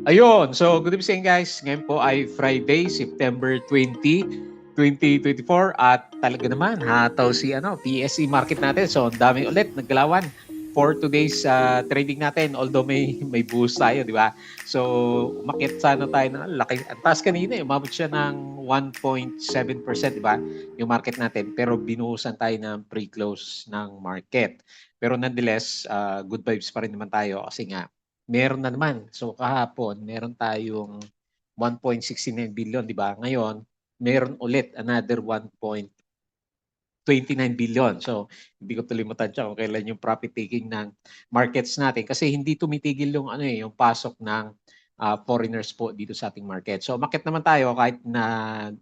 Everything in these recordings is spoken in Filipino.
Ayun, so good evening guys. Ngayon po ay Friday, September 20, 2024 at talaga naman hataw si PSE market natin. So ang dami ulit naggalawan for today's trading natin. Although may boost tayo, di ba? So umakyat sana tayo ng laki. Ang taas kanina, umabot siya ng 1.7%, di ba? Yung market natin. Pero binuhusan tayo ng pre-close ng market. Pero nonetheless, good vibes pa rin naman tayo kasi nga meron na naman. So kahapon, meron tayong 1.69 billion, di ba? Ngayon, meron ulit another 1.29 billion. So, hindi ko tuloy matansya kung kailan yung profit taking ng markets natin kasi hindi tumitigil yung yung pasok ng foreigners po dito sa ating market. So, umakyat naman tayo kahit na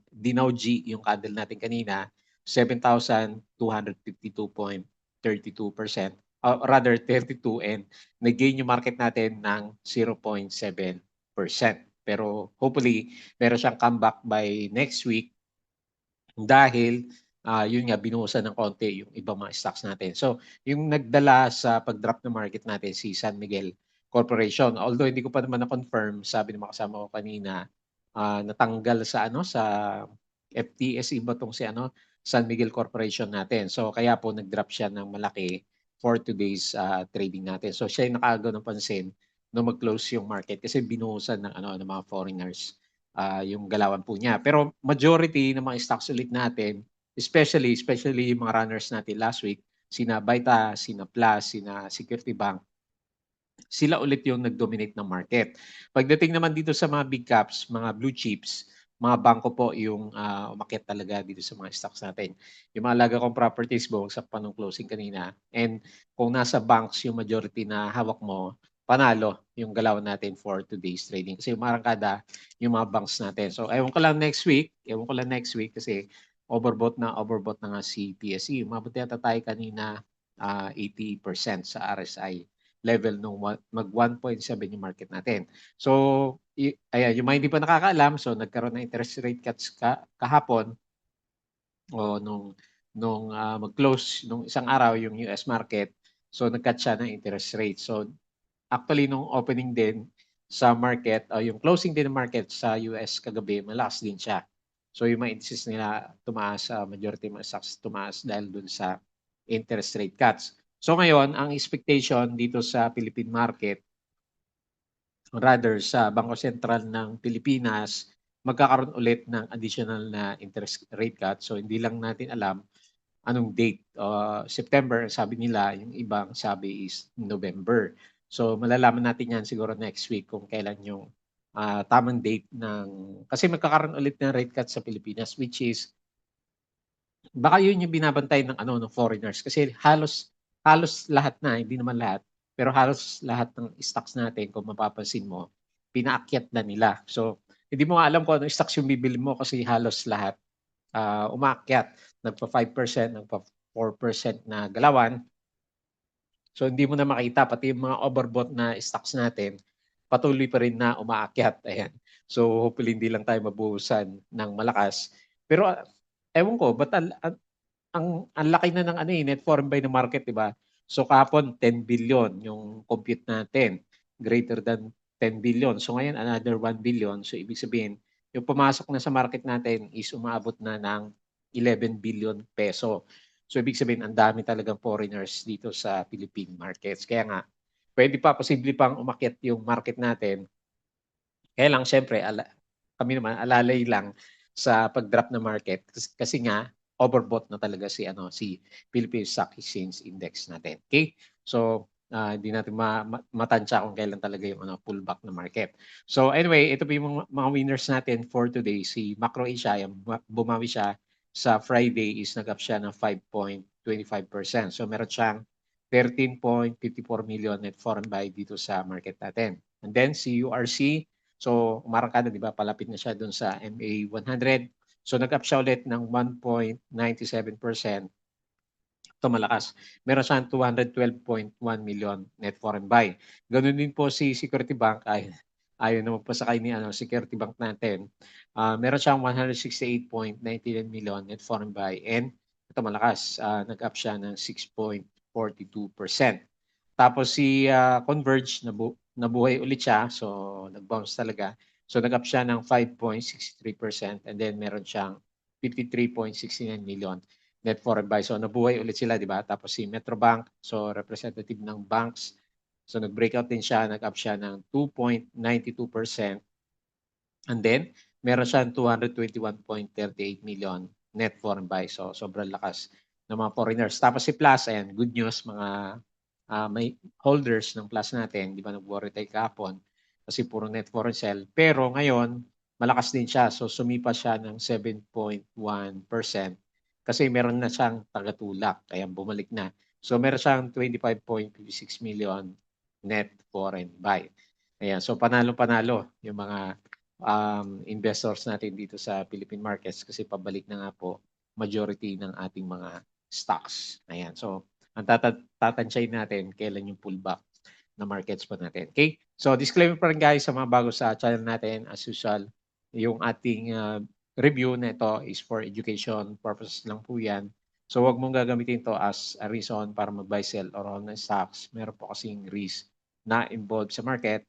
dinauji yung candle natin kanina, 7,252.32%. Rather 32 and nag-gain yung market natin ng 0.7%. Pero hopefully, meron siyang comeback by next week dahil yun nga binuhusan ng konti yung ibang mga stocks natin. So, yung nagdala sa pag-drop ng market natin si San Miguel Corporation. Although hindi ko pa naman na-confirm, sabi ng mga kasama ko kanina, natanggal sa sa FTSE ba tong si San Miguel Corporation natin. So, kaya po nag-drop siya ng malaki for today's trading natin. So, siya yung nakaagaw ng pansin no mag-close yung market kasi binuhusan ng ng mga foreigners yung galawan po niya. Pero majority ng mga stocks ulit natin, especially yung mga runners natin last week, sina Baita, sina Plus, sina Security Bank, sila ulit yung nag-dominate ng market. Pagdating naman dito sa mga big caps, mga blue chips, mga bangko po yung umakyat talaga dito sa mga stocks natin. Yung mga alaga kong properties, bumagsak pa nung closing kanina. And kung nasa banks yung majority na hawak mo, panalo yung galawan natin for today's trading. Kasi umarangkada yung mga banks natin. So, ewan ko lang next week kasi overbought na nga si PSE. Umabot yata tayo kanina 80% sa RSI level nung mag 1.7 yung market natin. So, ayan, yung mga hindi pa nakakaalam, so nagkaroon ng interest rate cuts kahapon o nung mag-close nung isang araw yung US market. So, nag-cut siya ng interest rate. So, actually, nung opening din sa market, o yung closing din ng market sa US kagabi, malakas din siya. So, yung mga indices nila tumaas, majority ng mga stocks tumaas dahil dun sa interest rate cuts. So, ngayon, ang expectation dito sa Philippine market, rather sa Bangko Sentral ng Pilipinas, magkakaroon ulit ng additional na interest rate cut. So, hindi lang natin alam anong date. September, sabi nila, yung ibang sabi is November. So, malalaman natin yan siguro next week kung kailan yung tamang date ng... Kasi magkakaroon ulit ng rate cut sa Pilipinas, which is, baka yun yung binabantay ng foreigners. Kasi halos lahat na, hindi naman lahat, pero halos lahat ng stocks natin, kung mapapansin mo, pinaakyat na nila. So, hindi mo nga alam kung anong stocks yung bibili mo kasi halos lahat umaakyat. Nagpa 5%, nagpa 4% na galawan. So hindi mo na makita pati yung mga overbought na stocks natin patuloy pa rin na umaakyat. Ayan. So hopefully hindi lang tayo mabuhusan ng malakas. Pero ewan ko, ba't ang laki na ng net foreign buy ng market, di ba? So kahapon 10 billion yung compute natin, greater than 10 billion. So ngayon another 1 billion. So ibig sabihin, yung pumasok na sa market natin is umaabot na ng 11 billion peso. So ibig sabihin, ang dami talagang foreigners dito sa Philippine markets. Kaya nga, pwede pa, posible pang umakyat yung market natin. Kaya lang, syempre, kami naman, alalay lang sa pag-drop ng market kasi nga, overbought na talaga si Philippine Stock Exchange Index natin. Okay? So, hindi natin matansya kung kailan talaga yung pullback na market. So anyway, ito po yung mga winners natin for today. Si Macro Asia, bumawi siya sa Friday is nag-up siya ng 5.25%. So meron siyang 13.54 million net foreign buy dito sa market natin. And then si URC, so umarangkada, di ba? Palapit na siya dun sa MA 100. So nag-up siya ulit ng 1.97%. Ito malakas. Meron siyang 212.1 million net foreign buy. Ganun din po si Security Bank, ayaw na magpasakay ni Security Bank natin. Meron siyang 168.99 million net foreign buy and ito malakas, nag-up siya ng 6.42%. Tapos si Converge nabuhay ulit siya. So, nag-bounce talaga. So, nag-up siya ng 5.63% and then meron siyang 53.69 million net foreign buy. So, nabuhay ulit sila, di ba? Tapos si Metrobank, so representative ng banks. So, nag-breakout din siya, nag-up siya ng 2.92%. And then, meron siyang 221.38 million net foreign buy. So, sobrang lakas ng mga foreigners. Tapos si Plus, ayan, good news, mga may holders ng Plus natin, di ba nag-worry tayo kahapon kasi puro net foreign sell. Pero ngayon, malakas din siya. So, sumipa siya ng 7.1% kasi meron na siyang tagatulak. Kaya bumalik na. So, meron siyang 25.56 million net foreign buy. Ayan. So, panalo-panalo yung mga investors natin dito sa Philippine markets kasi pabalik na nga po majority ng ating mga stocks. Ayan. So, ang tatansyahin natin kailan yung pullback na markets po natin. Okay? So, disclaimer pa rin guys sa mga bago sa channel natin. As usual, yung ating review na ito is for education purposes lang po yan. So, wag mong gagamitin to as a reason para mag-buy, sell, or own ng stocks. Meron po kasing risk na involved sa market.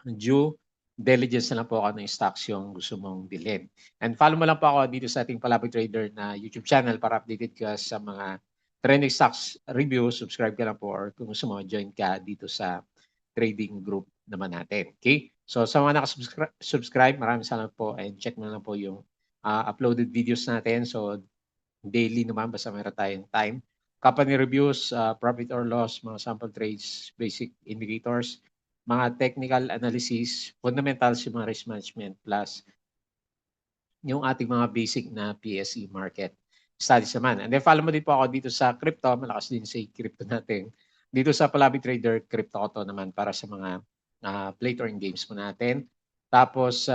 Due diligence na lang po ako ng stocks yung gusto mong bilhin. And follow mo lang po ako dito sa ating Palabok Trader na YouTube channel para updated ka sa mga trending stocks review. Subscribe ka lang po or kung gusto mo, join ka dito sa trading group naman natin. Okay? So sa mga nakasubscribe, maraming salamat po and check na lang po yung uploaded videos natin. So daily naman basta meron tayong time. Company reviews, profit or loss, mga sample trades, basic indicators, mga technical analysis, fundamentals yung mga risk management, plus yung ating mga basic na PSE market studies naman. And then follow mo din po ako dito sa crypto, malakas din sa crypto natin. Dito sa Palabok Trader, crypto ko to naman para sa mga play to earn games mo natin. Tapos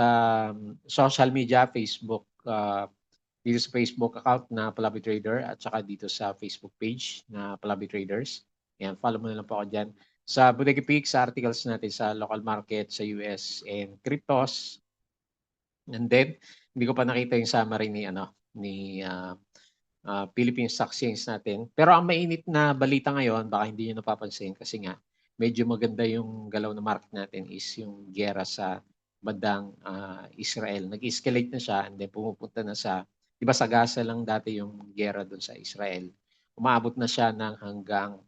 social media, Facebook, dito sa Facebook account na Palabok Trader at saka dito sa Facebook page na Palabok Traders. Yan, follow mo na lang po ako dyan. Sa Bodega Peak, sa articles natin sa local market, sa US, and cryptos. And then, hindi ko pa nakita yung summary ni Philippine Stock Exchange natin. Pero ang mainit na balita ngayon, baka hindi nyo napapansin kasi nga, medyo maganda yung galaw na market natin is yung gera sa bandang Israel. Nag-escalate na siya and then pumupunta na sa, di ba sa Gaza lang dati yung gera doon sa Israel. Umaabot na siya ng hanggang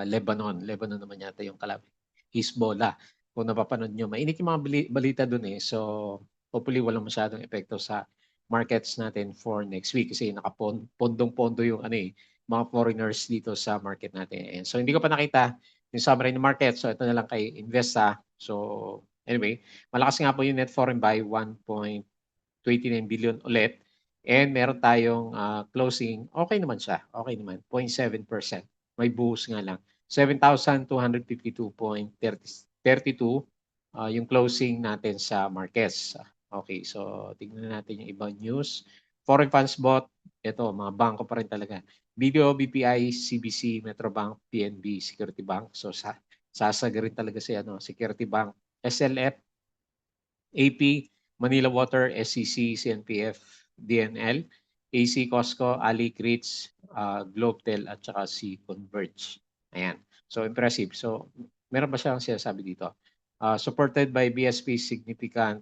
Lebanon. Lebanon naman yata yung kalabi. Hezbollah. Kung napapanood nyo, mainit yung mga balita doon eh. So, hopefully walang masyadong epekto sa markets natin for next week kasi nakapondong-pondo yung mga foreigners dito sa market natin. And so, hindi ko pa nakita yung summary ng market. So, ito na lang kay Investa. So, anyway, malakas nga po yung net foreign buy, 1.29 billion ulit. And meron tayong closing, okay naman siya. Okay naman, 0.7%. May buhos nga lang. 7,252.32 yung closing natin sa markets. Okay, so tignan natin yung ibang news. Foreign funds bought, ito, mga bangko pa rin talaga. BDO, BPI, CBC, Metrobank, PNB, Security Bank. So sasagarin talaga si Security Bank, SLF, AP, Manila Water, SCC, CNPF, DNL, AC Costco, Ali Crits, Globetel at saka si Converge. Ayan. So impressive. So meron ba siyang sinasabi dito? Supported by BSP significant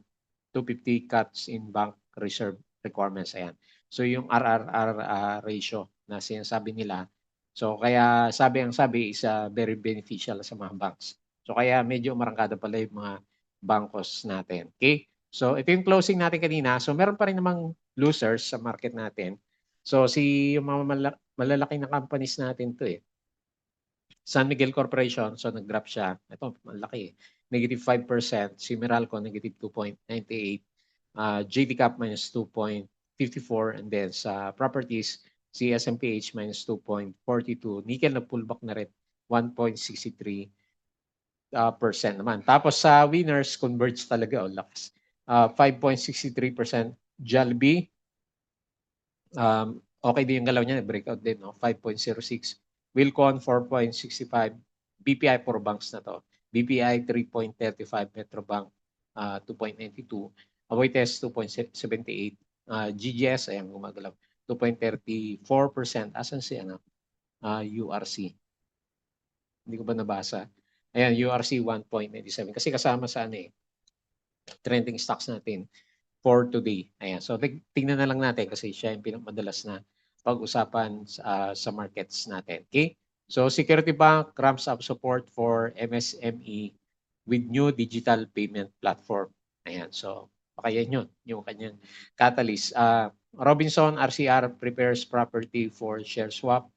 250 cuts in bank reserve requirements. Ayan. So yung RRR ratio na sinasabi nila. So kaya sabi is very beneficial sa mga banks. So kaya medyo marangkada pala yung mga bankos natin. Okay? So ito yung closing natin kanina. So meron pa rin namang losers sa market natin. So yung mga malalaki na companies natin to eh. San Miguel Corporation, so nag-drop siya. Ito, malaki eh. Negative 5%. Si Meralco, negative 2.98. JD Cap minus 2.54. And then sa properties, si SMPH minus 2.42. Nickel na pullback na rin, 1.63%. Naman. Tapos sa winners, Converge talaga, lakas. 5.63%. Jollibee, okay din yung galaw niya, breakout din, no? 5.06. Wilcon, 4.65. BPI, 4 banks na to. BPI, 3.35. Metrobank, 2.92. Aboitiz, 2.78. GGS, ayan, gumagalaw. 2.34%. Asan si URC? Hindi ko ba nabasa? Ayan, URC 1.97 kasi kasama sa ano eh, trending stocks natin for today. Ayan. So tingnan na lang natin kasi siya yung pinakamadalas na pag-usapan sa markets natin. Okay? So Security Bank ramps up support for MSME with new digital payment platform. Ayan. So baka yan yun, yung kanyang catalyst. Robinson RCR prepares property for share swap.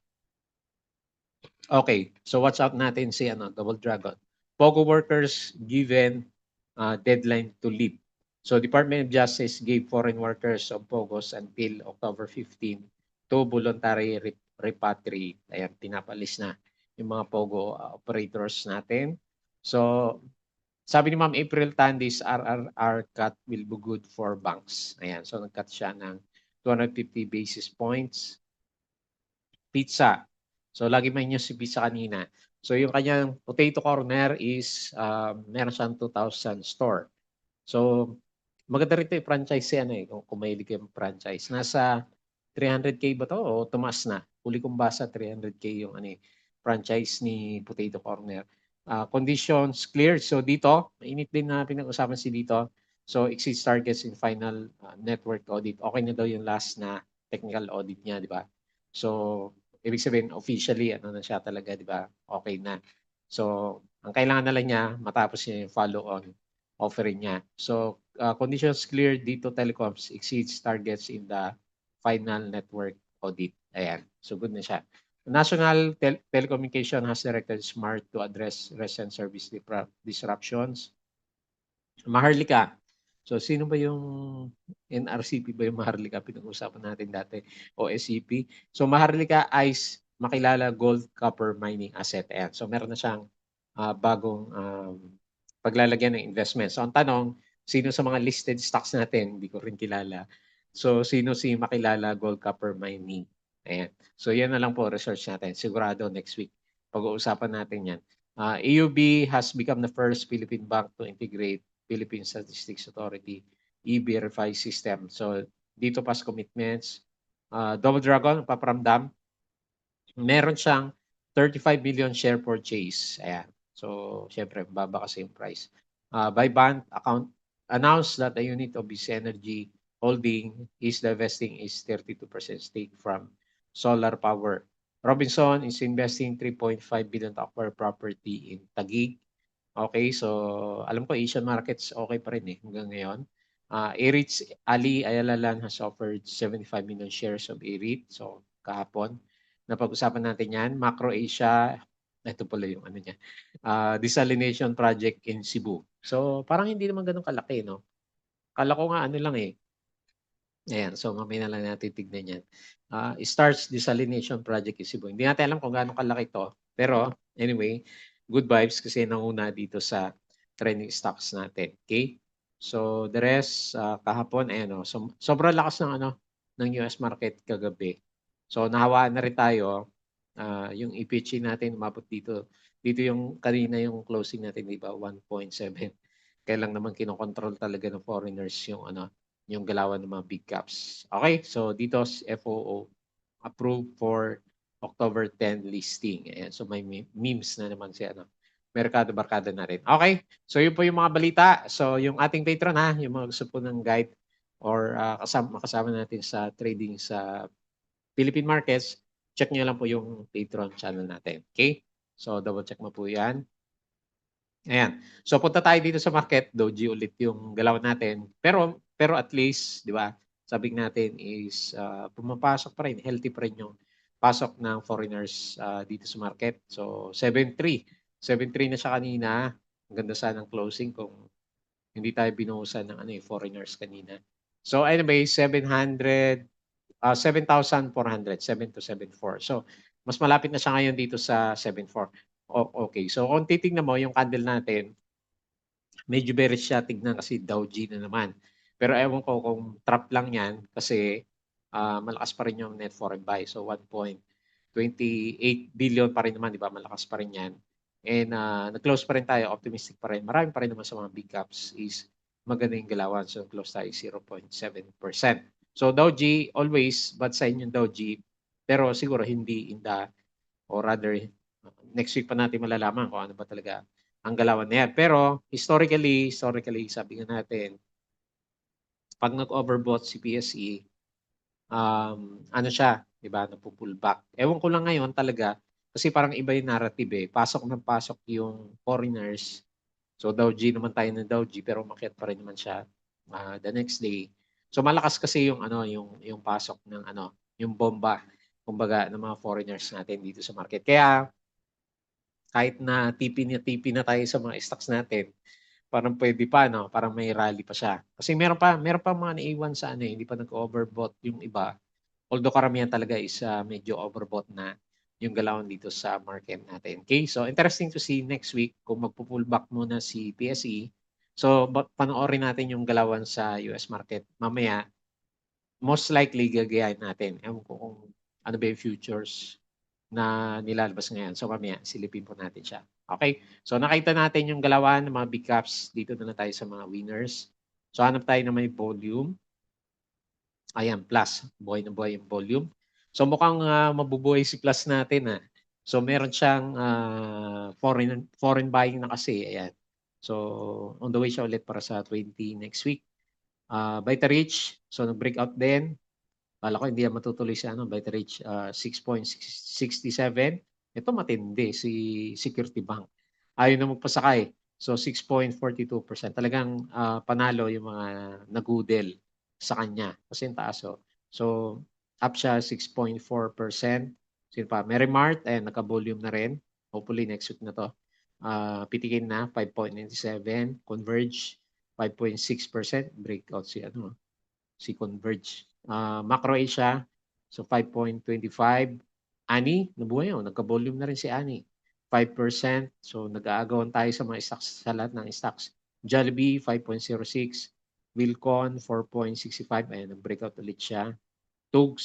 Okay. So what's up natin si Double Dragon. Pogo workers given deadline to leave. So Department of Justice gave foreign workers of Pogos until October 15 to voluntary repatriate. Ayan, pinapalis na yung mga Pogo operators natin. So sabi ni Ma'am April Tandis, RRR cut will be good for banks. Ayan, so nag-cut siya ng 250 basis points. Pizza. So lagi may news si Pizza kanina. So yung kanyang potato corner is meron siyang 2,000 store. So maganda rin ito franchise yan kung mahilig yung franchise. Nasa 300k ba to o tumaas na? Huli kong basa 300k yung franchise ni Potato Corner. Conditions cleared. So dito, mainit din na pinag-usapan si dito. So exceeds targets in final network audit. Okay na daw yung last na technical audit niya, di ba? So ibig sabihin officially na siya talaga, di ba? Okay na. So ang kailangan na lang niya matapos niya yung follow-on offering niya. So conditions cleared dito telecoms exceeds targets in the final network audit. Ayan. So good na siya. National Telecommunication has directed SMART to address recent service disruptions. Maharlika. So sino ba yung NRCP ba yung Maharlika? Pinag-usapan natin dati. O SCP. So Maharlika ICE makilala gold copper mining asset. Ayan. So meron na siyang bagong paglalagyan ng investment. So ang tanong, sino sa mga listed stocks natin? Hindi ko rin kilala. So sino si makilala gold copper mining? Ayan. So yan na lang po research natin. Sigurado next week pag-uusapan natin yan. AUB has become the first Philippine bank to integrate Philippine Statistics Authority e-verify system. So dito past commitments, Double Dragon paparamdam, meron siyang 35 million share purchase. Ayan. So syempre baba kasi yung price. By bond account announced that the unit of BC Energy Holding is divesting its 32% stake from solar power. Robinson is investing 3.5 billion to acquire property in Taguig. Okay, so alam ko Asian markets okay pa rin hanggang ngayon. Aritz Ali Ayalalan has offered 75 million shares of Arit. So kahapon, napag-usapan natin yan. Macro Asia, ito pala yung niya, desalination project in Cebu. So parang hindi naman ganun kalaki, no? Kala ko nga lang Ayan, so mamaya na lang natin tignan yan. Starts desalination project in Cebu. Hindi natin alam kung gaano kalaki to. Pero anyway, good vibes kasi nanguna dito sa trending stocks natin. Okay? So the rest, kahapon, ayan so, sobrang lakas ng ng US market kagabi. So nahawaan na rin tayo. Yung EPG natin umabot dito. Dito yung kanina yung closing natin, di ba? 1.7. Kailang naman kinokontrol talaga ng foreigners yung galawan ng mga big caps. Okay, so dito FOO approved for October 10 listing. Ayan, so may memes na naman si Merkado Barkada na rin. Okay, so yun po yung mga balita. So yung ating patron yung mga gusto po ng guide or kasama natin sa trading sa Philippine markets, check nyo lang po yung Patreon channel natin. Okay, so double check mo po yan. Ayan. So punta tayo dito sa market, Doji ulit yung galaw natin. Pero at least, di ba, sabi natin is pumapasok pa rin, healthy pa rin yung pasok ng foreigners dito sa market. So 7.3. 7.3 na siya kanina. Ang ganda sana ng closing kung hindi tayo binuhusan ng foreigners kanina. So anyway, 7,400, 7 to 7.4. So mas malapit na siya ngayon dito sa 7.4. Okay. So kung titingnan mo yung candle natin, medyo bearish siya tignan kasi Dow G na naman. Pero ewan ko kung trap lang yan kasi malakas pa rin yung net foreign buy. So 1.28 billion pa rin naman, di ba? Malakas pa rin yan. And nag-close pa rin tayo, optimistic pa rin. Marami pa rin naman sa mga big caps is maganda yung galawan. So close tayo 0.7%. So Dow G, always bad sign yung Dow G. Pero siguro hindi in the, or rather next week pa natin malalaman kung ano ba talaga ang galawan na yan. Pero historically, sabi nga natin, pag nag-overbought si PSE, ano siya, 'di ba, napu-pullback. Ewan ko lang ngayon talaga, kasi parang iba yung narrative eh. Pasok ng pasok yung foreigners. So Dow G naman tayo ng Dow G, pero umakyat pa rin naman siya the next day. So malakas kasi yung ano, yung pasok ng ano, yung bomba kumbaga ng mga foreigners natin dito sa market. Kaya kahit na tipi na tayo sa mga stocks natin, parang pwede pa, no? Parang may rally pa siya. Kasi meron pa mga naiwan sa ano, hindi pa nag-overbought yung iba. Although karamihan talaga is medyo overbought na yung galawan dito sa market natin. Okay, so interesting to see next week kung magpo-pullback muna si PSE. So panoorin natin yung galawan sa US market. Mamaya, most likely gagayahin natin. Ewan ko kung ano ba yung futures na nilalabas ngayon. So mamaya, silipin po natin siya. Okay? So nakita natin yung galawan ng mga big caps. Dito na tayo sa mga winners. So hanap tayo na may volume. Ayan, plus. Buhay na buhay yung volume. So mukhang mabubuhay si plus natin. So meron siyang foreign buying na kasi. Ayan. So on the way siya ulit para sa 20 next week. Vita Rich, so nag-breakout din. Kala ko hindi yan matutuloy sa ano, Vita Rich 6.67. Ito matindi si Security Bank. Ayaw na magpasakay. So 6.42%. Talagang panalo yung mga nagudel sa kanya. Kasi yung taas. So up siya 6.4%. Sino pa? Merrimart, ayan, naka-volume na rin. Hopefully next week na to. Pitikin na 5.97. Converge 5.6%. Breakout si Converge. Macro Asia, so 5.25. Ani, nabuhay yun. Nagka-volume na rin si Ani. 5%. So nag-aagawan tayo sa mga stocks, sa lahat ng stocks. Jollibee, 5.06. Wilcon, 4.65. Ayan, nag-breakout ulit siya. Tugs,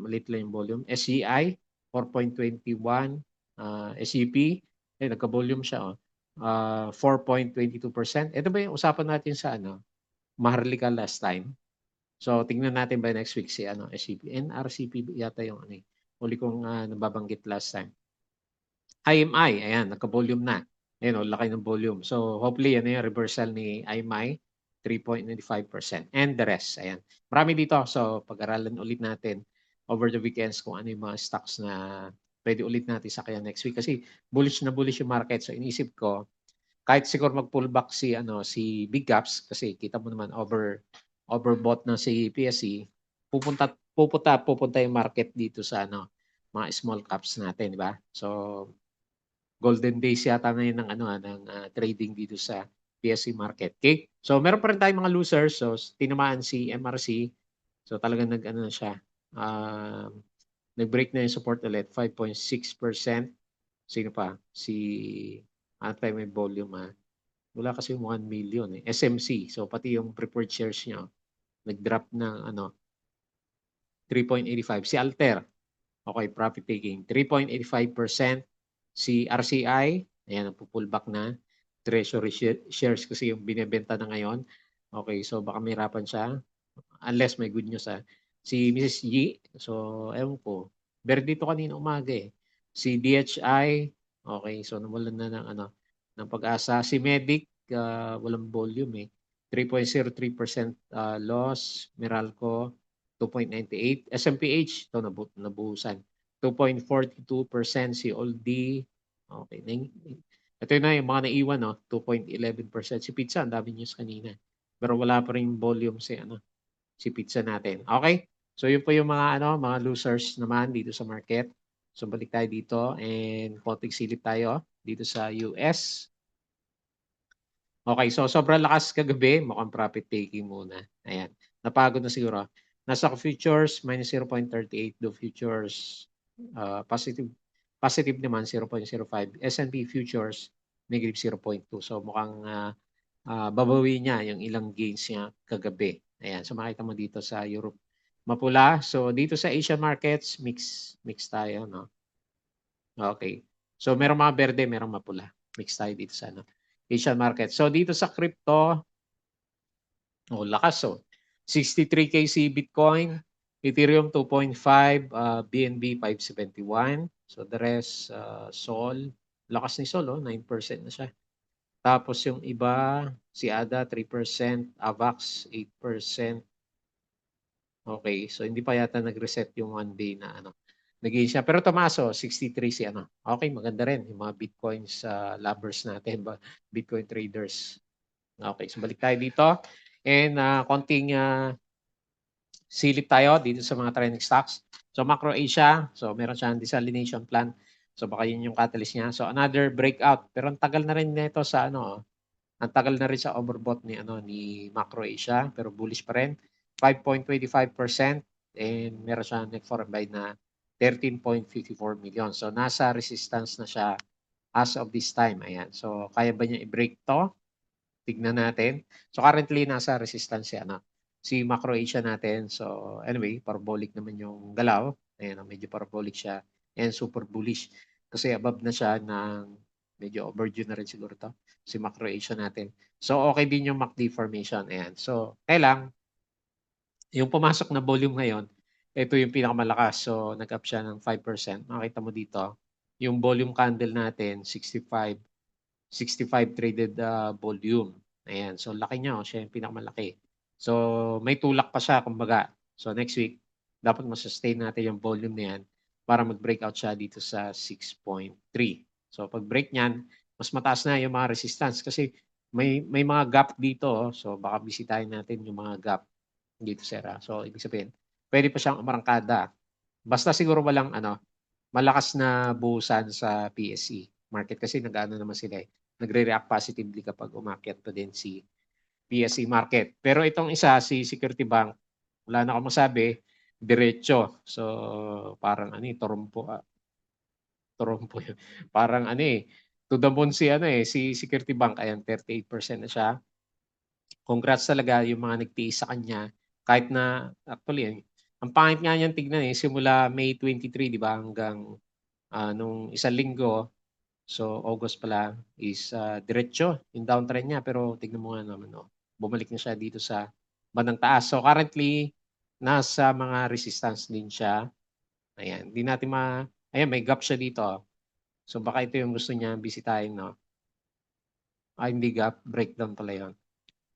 maliit lang yung volume. SCI, 4.21. SCP, nagka-volume siya. 4.22%. Ito ba yung usapan natin sa Maharlika last time? So tingnan natin by next week si SCP. NRCP yata yung huli kong nababanggit last time. IMI, ayan, nagka-volume na. Ayan, laki ng volume. So hopefully yan yung reversal ni IMI, 3.95%. And the rest, ayan. Marami dito. So pag-aralan ulit natin over the weekends kung ano yung mga stocks na pwede ulit natin sa kaya next week. Kasi bullish na bullish yung market. So inisip ko, kahit siguro mag-pullback si Big Caps kasi kita mo naman overbought na si PSE, pupunta yung market dito sa mga small caps natin, di ba? So golden days yata ngayon ng trading dito sa PSE market. Okay? So meron pa rin tayong mga losers. So tinamaan si MRC. So talagang na siya. Nag-break na yung support ulit, 5.6%. Sino pa? Si may volume wala kasi 1 million SMC. So pati yung preferred shares niya nag-drop ng 3.85. Si Alter, okay, profit taking 3.85%. Si RCI, ayan, pullback na. Treasury shares kasi yung binebenta na ngayon. Okay, so baka mahirapan siya. Unless may good news Si Mrs. G, so ewan ko. Pero dito kanina umaga Si DHI, okay, so nawalan na ng pag-asa. Si Medic, walang volume 3.03% loss. Meralco, 2.98. SMPH, ito nabuhusan. 2.42% si Oldie. Okay. Ito na yung mga naiwan, 2.11%. Si Pizza, ang dami news kanina. Pero wala pa rin volume si Pizza natin. Okay? So yun po yung mga losers naman dito sa market. So balik tayo dito and konting silip tayo dito sa US. Okay, so sobrang lakas kagabi, mukhang profit taking muna. Ayan. Napagod na siguro. Nasa futures minus 0.38, do futures positive naman 0.05. S&P futures negative 0.2. So mukhang babawi niya yung ilang gains niya kagabi. Ayan, so makita mo dito sa Europe mapula. So dito sa Asian markets mix tayo, no? Okay. So merong mga berde, merong mapula. Mix tayo dito sa Asian market. So dito sa crypto, lakas 63K si Bitcoin, Ethereum 2.5, BNB 571. So the rest, Sol, lakas ni Sol, 9% na siya. Tapos yung iba, si ADA 3%, AVAX 8%. Okay, so hindi pa yata nag-reset yung 1 day na nag-gain siya. Pero tumaas 63 si Okay, maganda rin yung mga Bitcoins lovers natin, Bitcoin traders. Okay, so balik tayo dito. And konting silip tayo dito sa mga trending stocks. So Macro Asia, so meron siyang desalination plant. So baka yun yung catalyst niya. So another breakout. Pero ang tagal na rin nito sa ang tagal na rin sa overbought ni Macro Asia, pero bullish pa rin. 5.25% and meron siyang net foreign buy na 13.54 million. So nasa resistance na siya as of this time. Ayan. So kaya ba niya i-break to? Tignan natin. So currently nasa resistance si Macro Asia natin. So anyway, parabolic naman yung galaw. Ayan, medyo parabolic siya and super bullish. Kasi above na siya ng medyo overdue na rin siguro to si Macro Asia natin. So okay din yung MACD formation. Ayan. So kailang yung pumasok na volume ngayon, ito yung pinakamalakas. So nag-up siya ng 5%. Makita mo dito, yung volume candle natin 65 traded volume. Ayan. So, laki niya. Siya yung pinakamalaki. So, may tulak pa siya, kumbaga. So, next week, dapat masustain natin yung volume na yan para mag-breakout siya dito sa 6.3. So, pag break niyan, mas mataas na yung mga resistance kasi may mga gap dito. So, baka bisitahin natin yung mga gap dito, Sera. So, ibig sabihin, pwede pa siyang umarangkada. Basta siguro walang malakas na buhusan sa PSE market kasi nag-ano naman sila nagre-react positively kapag umakyat pa din si PSE market. Pero itong isa, si Security Bank, wala na akong masabi, diretso. So, parang torompo yun. Parang to the moon si Security Bank, ayan, 38% na siya. Congrats talaga yung mga nagtiis sa kanya. Kahit na, actually, ang pangit nga niyan tignan simula May 23, di ba, hanggang nung isang linggo, so August pala is diretso yung downtrend niya pero tignan mo nga naman bumalik na siya dito sa bandang taas. So currently nasa mga resistance din siya. Ayan, hindi natin ayan may gap siya dito. So baka ito yung gusto niya bisitahin hindi gap, breakdown pala 'yon.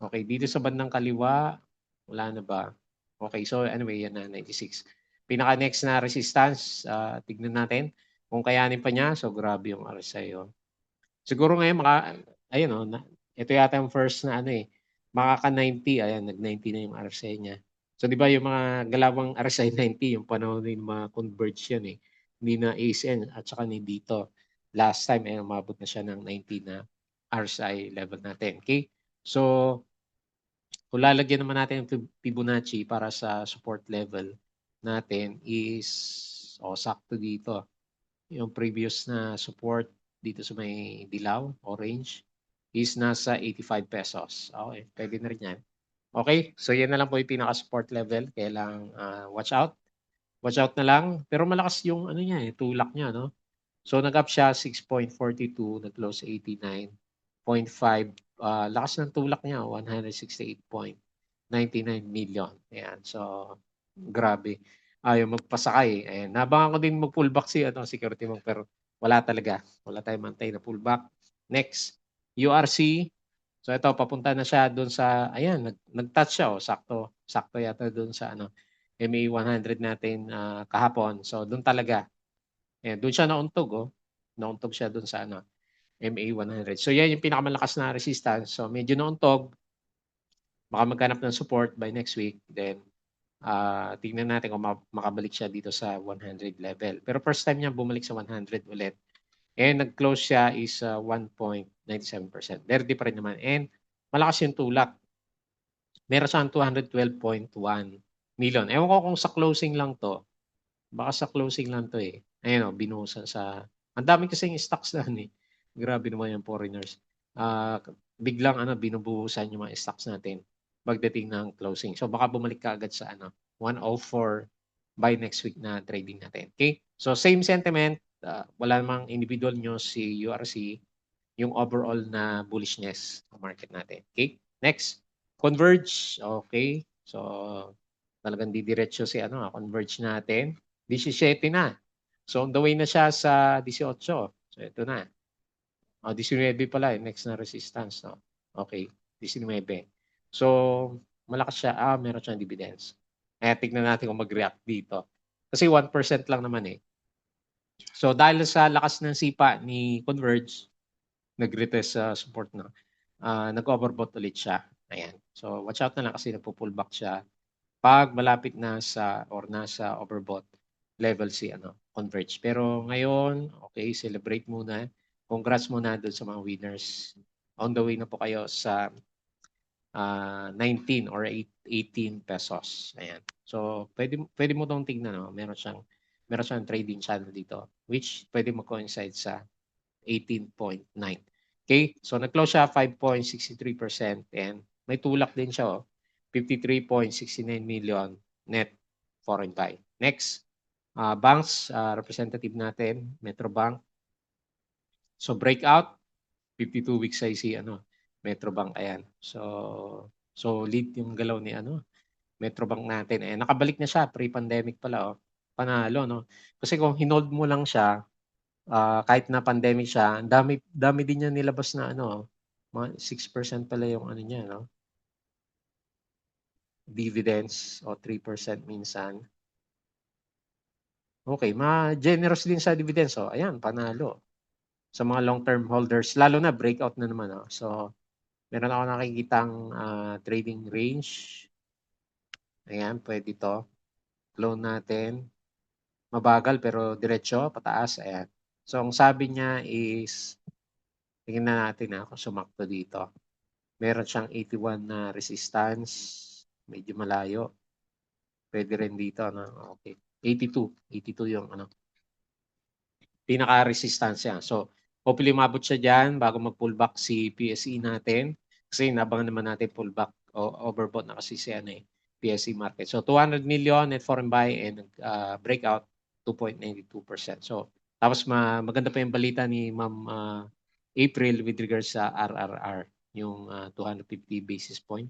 Okay, dito sa bandang kaliwa wala na ba? Okay, so anyway yan na 96. Pinaka next na resistance, tignan natin kung kayanin pa niya. So grabe yung RSI. Siguro ngayon ayun ito yata yung first na makaka-90, ayan nag-90 na yung RSI niya. So 'di ba yung mga galawang RSI 90 yung panahon ng mga converge yan Hindi na ASN at saka ni dito. Last time ay umabot na siya ng 90 na RSI level natin. Okay? So kung lalagyan naman natin yung Fibonacci para sa support level natin is sakto dito. Yung previous na support dito sa may dilaw, orange, is nasa 85 pesos. Okay, pwede na rin yan. Okay, so yan na lang po yung pinaka-support level. Kaya lang watch out. Watch out na lang. Pero malakas yung tulak niya, no? So nag-up siya 6.42, nag-close 89.5. Lakas ng tulak niya, 168.99 million. Ayan, so grabe. Ayaw magpasakay. Ayan, nabangan ko din mag-pullback si Security Bank pero wala talaga. Wala tayong mantay na pullback. Next, URC. So ito, papunta na siya doon sa, ayan, nag-touch siya. Sakto yata doon sa MA 100 natin kahapon. So doon talaga. Ayan, doon siya nauntog. Nauntog siya doon sa MA 100. So yan yung pinakamalakas na resistance. So medyo nauntog. Baka maghanap ng support by next week. Then tingnan natin kung makabalik siya dito sa 100 level. Pero first time niya bumalik sa 100 ulit. And nag-close siya is 1.97%. Verde pa rin naman. And malakas yung tulak. Meron siyang 212.1 million. Ewan ko kung sa closing lang to. Baka sa closing lang to Ayun binuhusan sa... Ang dami kasing stocks na Grabe naman yung foreigners. Biglang binubuhusan yung mga stocks natin pagdating ng closing. So baka bumalik ka agad sa 104 by next week na trading natin. Okay? So same sentiment. Wala namang individual news si URC. Yung overall na bullishness ng market natin. Okay? Next. Converge. Okay. So talagang didiretso si Converge natin. 17 na. So on the way na siya sa 18. So ito na. 19 pala next na resistance, no? Okay, 19. So, malakas siya. Meron siyang dividends. Tignan natin kung mag-react dito. Kasi 1% lang naman eh. So, dahil sa lakas ng sipa ni Converge, nag-retest sa support na, nag-overbought ulit siya. Ayan. So, watch out na lang kasi nagpo-pullback siya pag malapit na sa or nasa overbought level si Converge. Pero ngayon, okay, celebrate muna. Congrats muna doon sa mga winners. On the way na po kayo sa 19 or 18 pesos. Ayan. So, pwede mo tong tingnan, no? Meron siyang trading channel dito which pwede mag-coincide sa 18.9. Okay? So, nag-close siya 5.63% and may tulak din siya, 53.69 million net foreign buy. Next, banks, representative natin, Metrobank. So, breakout, 52 weeks high si Metrobank. Ayan. So lead yung galaw ni Metrobank natin. Nakabalik na siya pre-pandemic pala, panalo, no? Kasi kung hinold mo lang siya, kahit na pandemic siya, dami din niya nilabas na mga 6% pala yung niya, no? Dividends o 3% minsan. Okay, ma-generous din sa dividends. So, ayan, panalo. Sa mga long-term holders, lalo na breakout na naman. So, meron ako nakikitang trading range. Ayan, pwede to. Loan natin. Mabagal pero diretso, pataas. Ayan. So, ang sabi niya is, tingnan na natin kung sumakto dito. Meron siyang 81 na resistance. Medyo malayo. Pwede rin dito. Okay. 82 yung pinaka-resistansya. So, hopefully umabot siya dyan bago mag-pullback si PSE natin. Kasi nabangan naman natin pullback o overbought na kasi si PSE market. So, 200 million net foreign buy and breakout 2.92%. So, tapos maganda pa yung balita ni Ma'am April with regards sa RRR, yung 250 basis point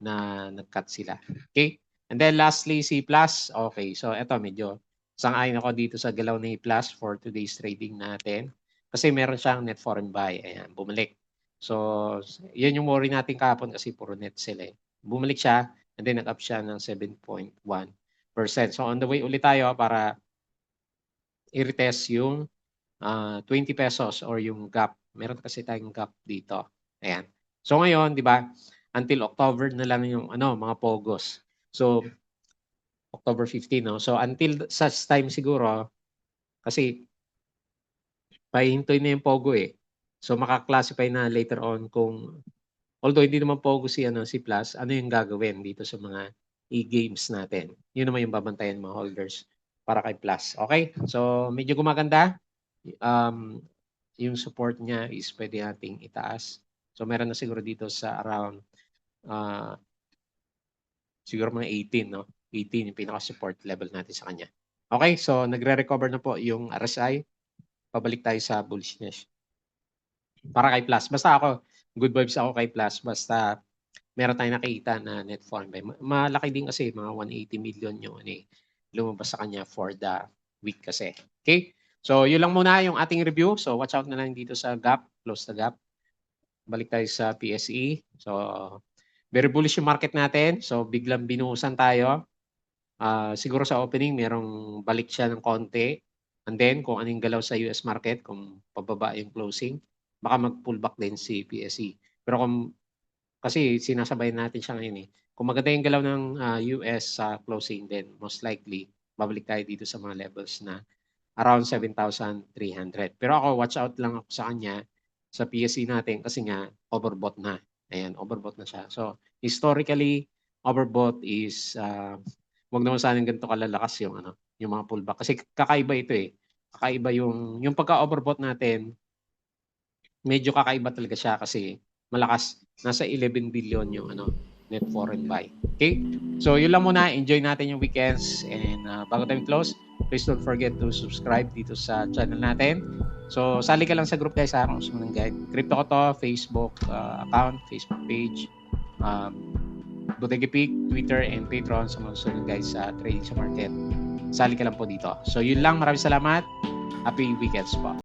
na nag-cut sila. Okay? And then lastly, si Plus. Okay, so eto medyo sang-ayon ako dito sa galaw ni Plus for today's trading natin. Kasi meron siyang net foreign buy. Ayan, bumalik. So, yan yung worry natin kahapon kasi puro net sell eh. Bumalik siya and then nag-up siya ng 7.1%. So, on the way ulit tayo para i-retest yung 20 pesos or yung gap. Meron kasi tayong gap dito. Ayan. So, ngayon, di ba, until October na lang yung mga pogos. So, October 15, no? So, until such time siguro, kasi pahintoy na yung Pogo eh. So maka-classify na later on kung although hindi naman Pogo si Plus, ano yung gagawin dito sa mga e-games natin. Yun naman yung babantayan mga holders para kay Plus. Okay? So medyo gumaganda. Yung support niya is pwede nating itaas. So meron na siguro dito sa around siguro mga 18, no? 18 yung pinaka-support level natin sa kanya. Okay? So nagre-recover na po yung RSI. Pabalik tayo sa bullishness. Para kay Plus. Basta ako, good vibes ako kay Plus. Basta meron tayong nakikita na net foreign buy. Malaki din kasi, mga 180 million yung lumabas sa kanya for the week kasi. Okay? So, yun lang muna yung ating review. So, watch out na lang dito sa gap. Close the gap. Balik tayo sa PSE. So, very bullish yung market natin. So, biglang binuhusan tayo. Siguro sa opening, merong balik siya ng konti. And then, kung anong galaw sa US market, kung pababa yung closing, baka mag-pullback din si PSE. Pero kasi sinasabay natin siya ngayon eh. Kung maganda yung galaw ng US sa closing, then most likely, babalik tayo dito sa mga levels na around 7,300. Pero ako, watch out lang ako sa kanya, sa PSE natin, kasi nga, overbought na. Ayan, overbought na siya. So, historically, overbought is wag naman sanang ganito kalalakas yung mga pullback kasi kakaiba ito eh. Kakaiba yung pagka-overbought natin, medyo kakaiba talaga siya kasi malakas, nasa 11 billion yung net foreign buy. Okay? So yun lang muna, enjoy natin yung weekends and bago tayo close, please don't forget to subscribe dito sa channel natin. So sali ka lang sa group guys kung gusto mo ng guide. Crypto ko to, Facebook account, Facebook page, Bodega Peak, Twitter, and Patreon sa mga gusto guys sa trading sa market. Sali ka lang po dito. So yun lang, maraming salamat. Happy weekends po.